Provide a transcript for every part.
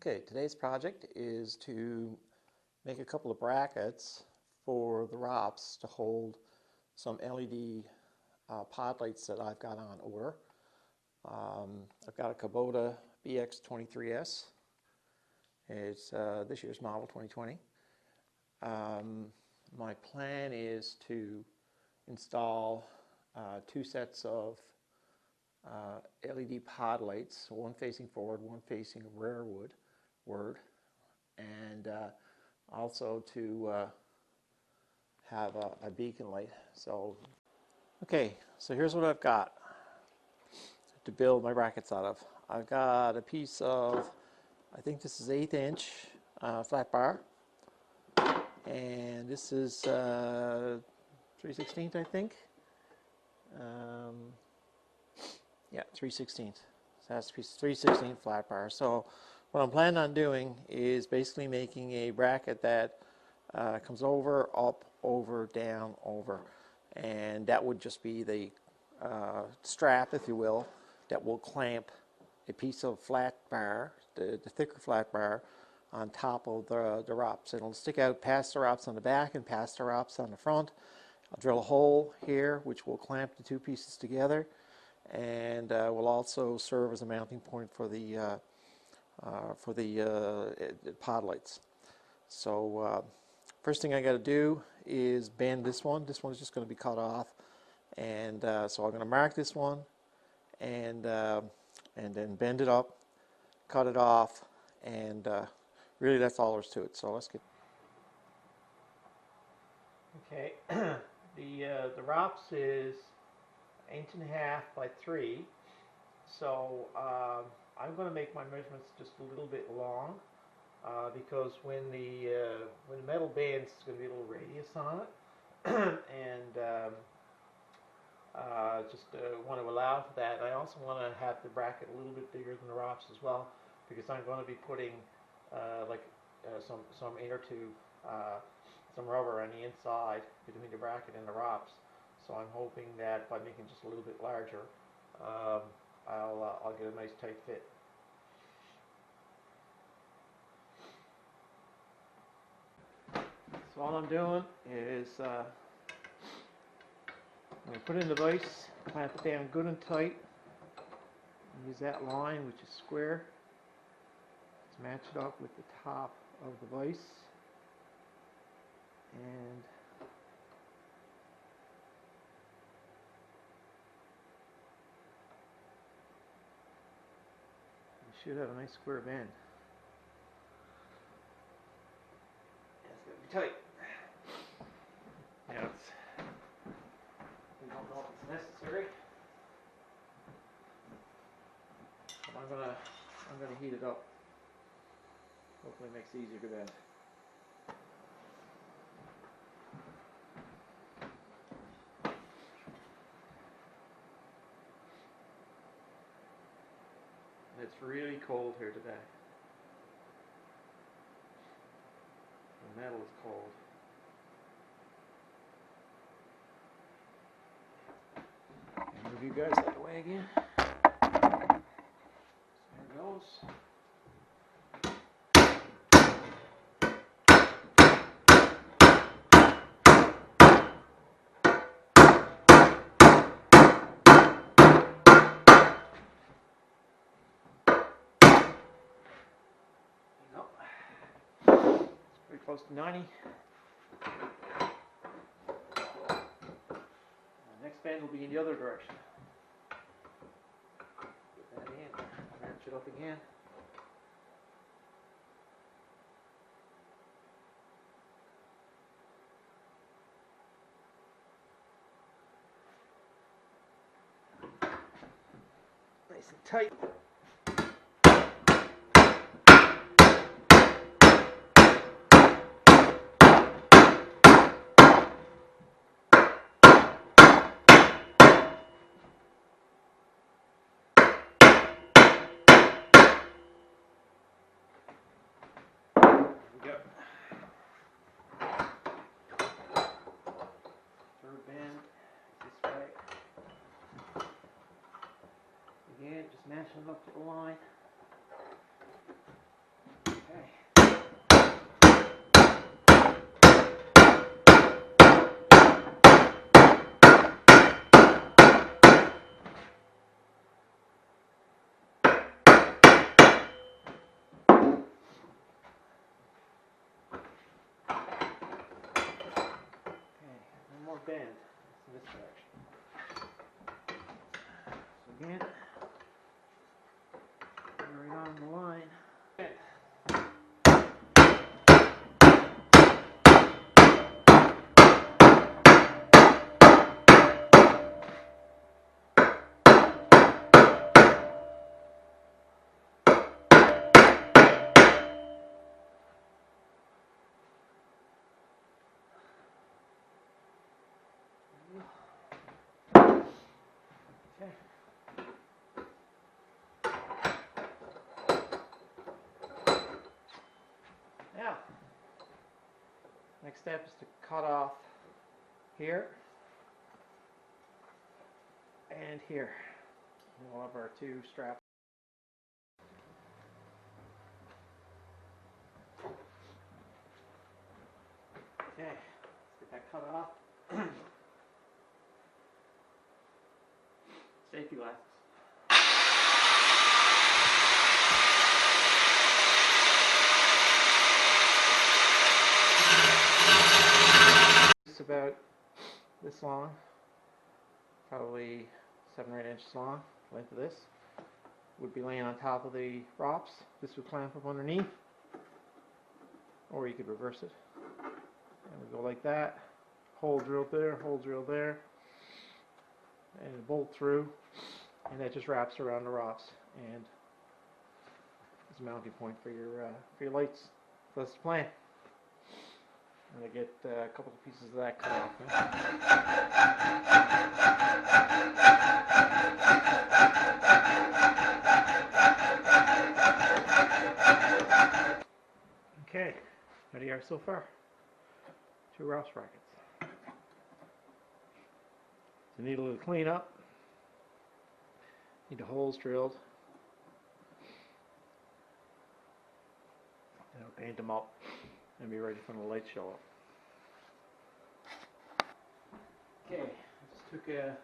Okay, today's project is to make a couple of brackets for the ROPS to hold some LED pod lights that I've got on order. I've got a Kubota BX23S. It's this year's model, 2020. My plan is to install two sets of LED pod lights, one facing forward, one facing rearward, and also to have a beacon light. So, okay, so here's what I've got to build my brackets out of. I've got a piece of, I think this is 1/8 inch flat bar, and this is 3/16, I think. Yeah, 3/16. So that's a piece of 3/16 flat bar. So what I'm planning on doing is basically making a bracket that comes over, up, over, down, over, and that would just be the strap, if you will, that will clamp a piece of flat bar, the thicker flat bar, on top of the ROPS. It'll stick out past the ROPS on the back and past the ROPS on the front. I'll drill a hole here which will clamp the two pieces together, and will also serve as a mounting point for the pod lights. So first thing I got to do is bend this one. This one's just going to be cut off, and so I'm going to mark this one, and then bend it up, cut it off, and really that's all there's to it. So let's get. Okay, the ROPS is 1.5 inches by 3, so I'm going to make my measurements just a little bit long because when the metal bends, it's going to be a little radius on it, and just want to allow for that. I also want to have the bracket a little bit bigger than the ROPS as well, because I'm going to be putting some inner tube, some rubber on the inside between the bracket and the ROPS. So I'm hoping that by making just a little bit larger, I'll get a nice tight fit. So all I'm doing is I'm going to put in the vise, clamp it down good and tight, and use that line, which is square. Let's match it up with the top of the vise, and should have a nice square bend. It's going to be tight. Now we don't know if it's necessary, but I'm gonna heat it up. Hopefully it makes it easier to bend. It's really cold here today. The metal is cold. And move you guys out of the way again. There it goes. Pretty close to 90. The next bend will be in the other direction. Put that in, match it up again. Nice and tight. Yep. Third bend this way. Again, just matching it up to the line. bend. It's in this direction. So again, right on the line. Okay. Now, next step is to cut off here and here. We'll have our two straps. Okay, let's get that cut off. Safety glasses. It's about this long, probably 7 or 8 inches long, length of this. Would be laying on top of the props. This would clamp up underneath, or you could reverse it. And we go like that. Hole drilled there, and a bolt through, and that just wraps around the ROPS, and it's a mounting point for your lights. So that's the plan. I'm going to get a couple of pieces of that cut off now. Okay, there you are so far. 2 ROPS brackets. So need a little cleanup. Need the holes drilled. And I'll paint them up and be ready for the light show up. Okay, I just took a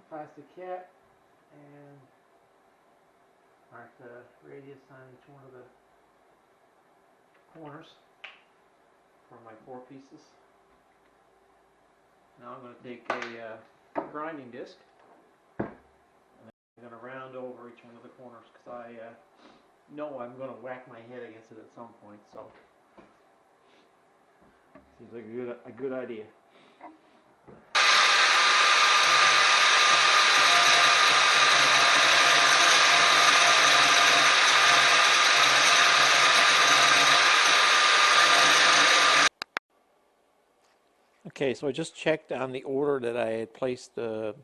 plastic cap and marked the radius on each one of the corners for my 4 pieces. Now I'm going to take a grinding disc and I'm going to round over each one of the corners because I know I'm going to whack my head against it at some point. So seems like a good idea. Okay, so I just checked on the order that I had placed the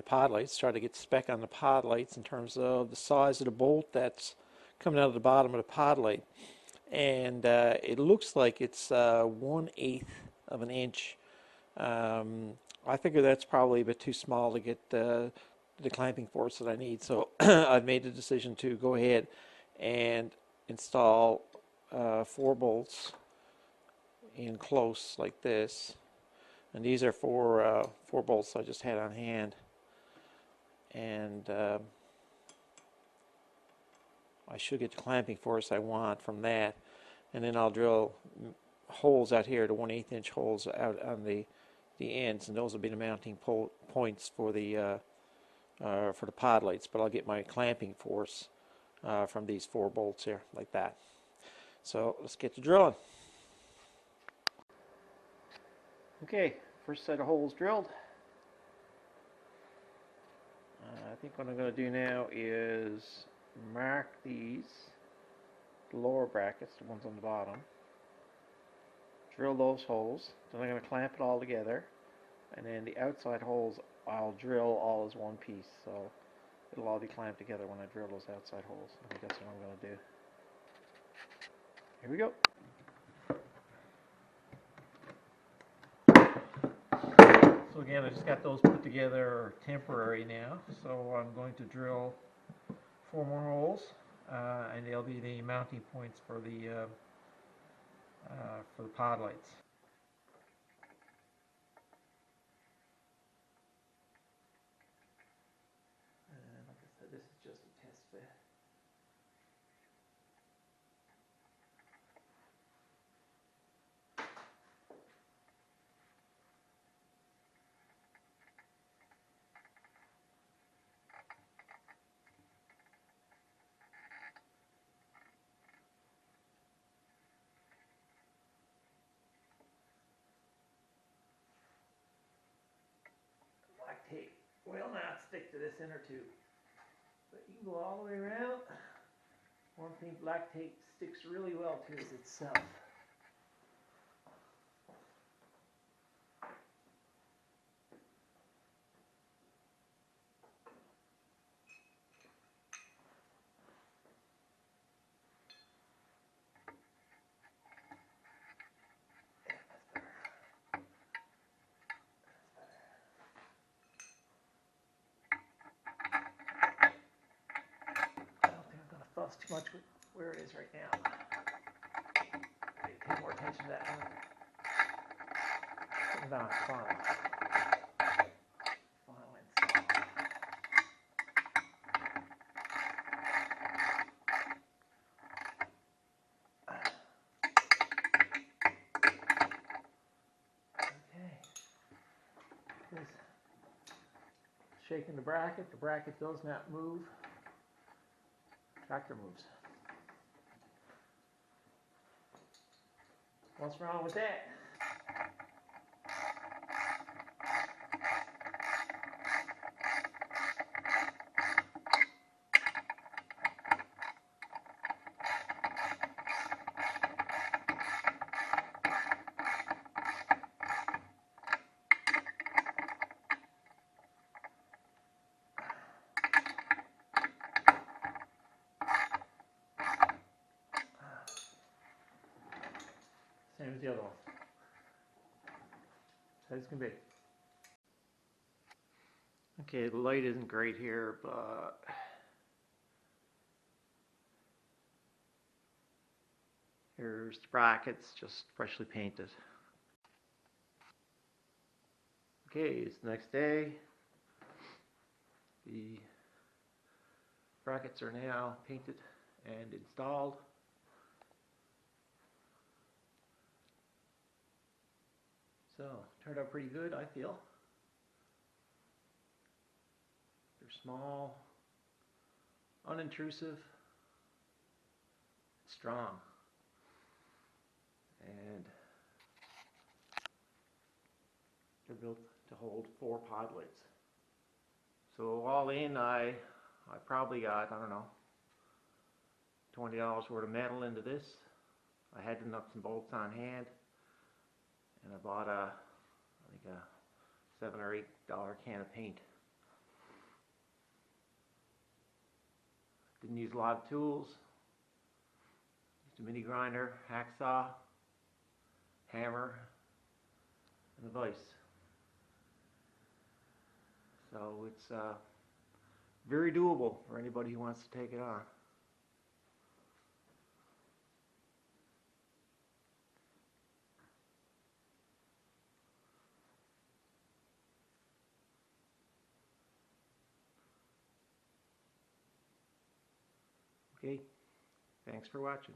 pod lights, tried to get the spec on the pod lights in terms of the size of the bolt that's coming out of the bottom of the pod light. And it looks like it's 1/8 of an inch. I figure that's probably a bit too small to get the clamping force that I need. So I've made the decision to go ahead and install 4 bolts in close like this, and these are 4 bolts I just had on hand, and I should get the clamping force I want from that, and then I'll drill holes out here, the 1/8 inch holes out on the ends, and those will be the mounting points for the pod lights. But I'll get my clamping force from these 4 bolts here like that. So let's get to drilling. Okay, first set of holes drilled. I think what I'm going to do now is mark these lower brackets, the ones on the bottom. Drill those holes. Then I'm going to clamp it all together. And then the outside holes I'll drill all as one piece. So it'll all be clamped together when I drill those outside holes. I think that's what I'm going to do. Here we go. So again, I just got those put together temporary now, so I'm going to drill 4 more holes, and they'll be the mounting points for the pod lights. And like I said, this is just a test fit. stick to this inner tube. But you can go all the way around. One thing, black tape sticks really well to is itself. Fuss too much with where it is right now. Pay more attention to that one. Put it on final. Final install. Okay. Just shaking the bracket does not move. Tractor moves. What's wrong with that? Same as the other one. As can be. Okay, the light isn't great here, but here's the brackets, just freshly painted. Okay, it's the next day. The brackets are now painted and installed. So, turned out pretty good, I feel. They're small, unintrusive, strong, and they're built to hold 4 pod lids. So all in, I probably got, I don't know, $20 worth of metal into this. I had the nuts and bolts on hand, and I bought I think a $7 or $8 can of paint. Didn't use a lot of tools. Used a mini grinder, hacksaw, hammer, and a vise. So it's very doable for anybody who wants to take it on. Okay, thanks for watching.